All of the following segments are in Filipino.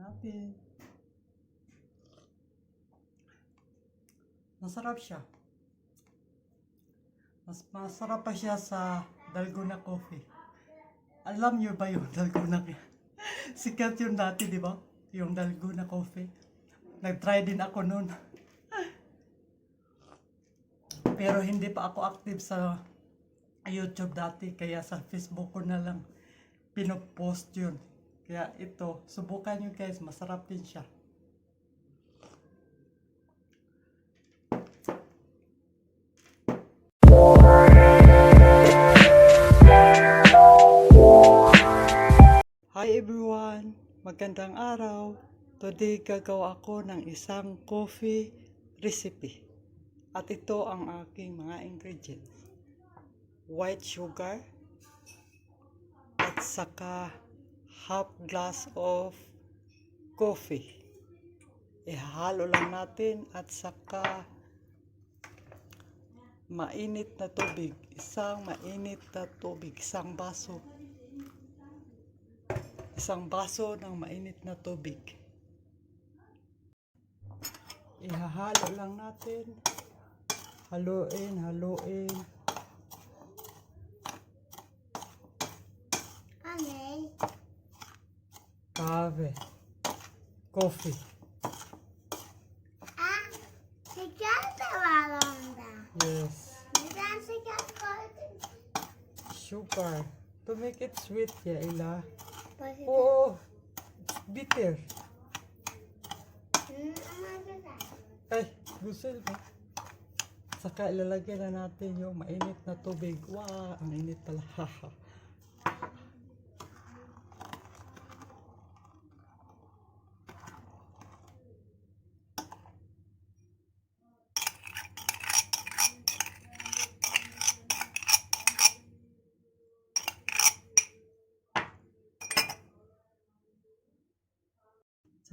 natin. Masarap siya. Mas masarap pa siya sa dalgona coffee. Alam niyo ba yung dalgona? Sikat yun dati, di ba? Yung dalgona coffee. Nag-try din ako noon. Pero hindi pa ako active sa YouTube dati. Kaya sa Facebook ko na lang pinopost yun. Kaya ito, subukan nyo guys. Masarap din siya. Hi everyone! Magandang araw! Today gagawa ako ng isang coffee recipe. At ito ang aking mga ingredients. White sugar at saka half glass of coffee. Ihalo lang natin at saka mainit na tubig. Isang mainit na tubig. Isang baso ng mainit na tubig. Ihahalo lang natin. Haluin. Coffee. Yes. Sugar. To make it sweet, Yaila. Oh, bitter. Ay, gusto ba? Saka ilalagay na natin yung mainit na tubig. Wow, ang init pala.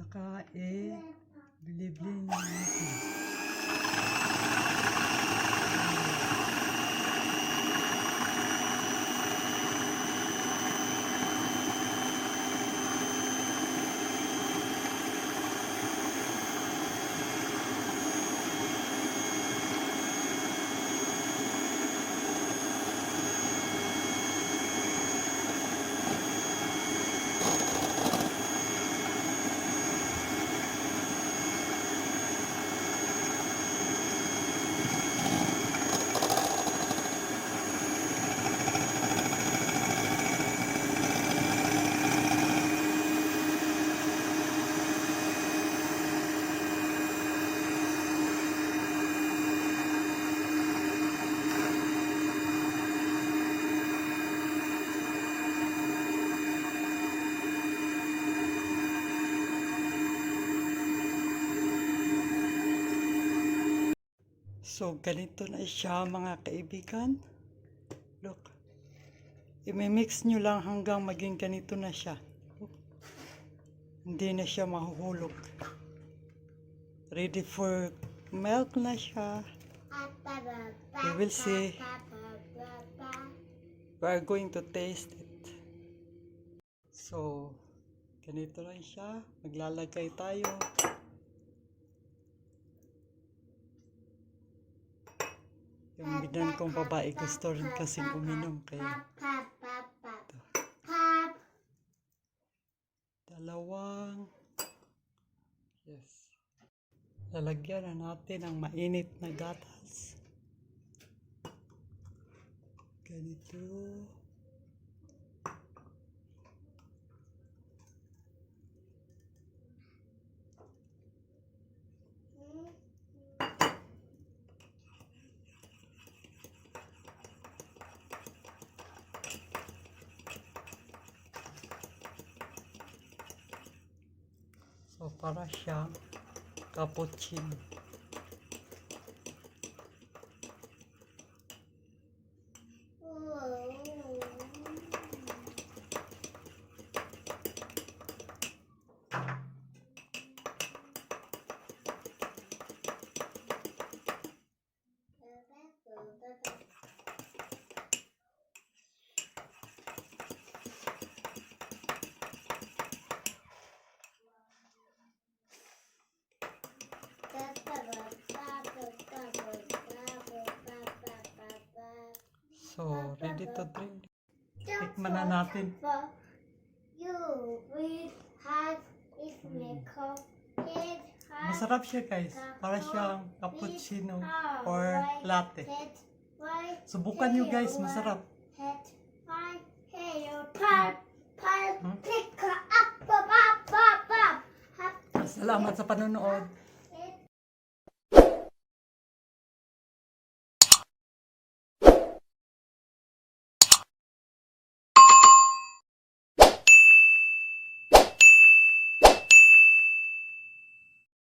Saka bilibling natin. So, ganito na siya mga kaibigan. Look. I-mix nyo lang hanggang maging ganito na siya. Look. Hindi na siya mahuhulog. Ready for milk na siya. We will see. We are going to taste it. So, ganito lang siya. Maglalagay tayo. Yung binan kong babae gusto rin kasing uminom kaya dalawang lalagyan na natin ang mainit na gatas ganito so para siyang cappuccino. So, ready to drink. Tikman na natin. You will have it makeup. Masarap siya guys. Para siyang cappuccino or latte. Subukan nyo guys, masarap. Salamat sa panonood.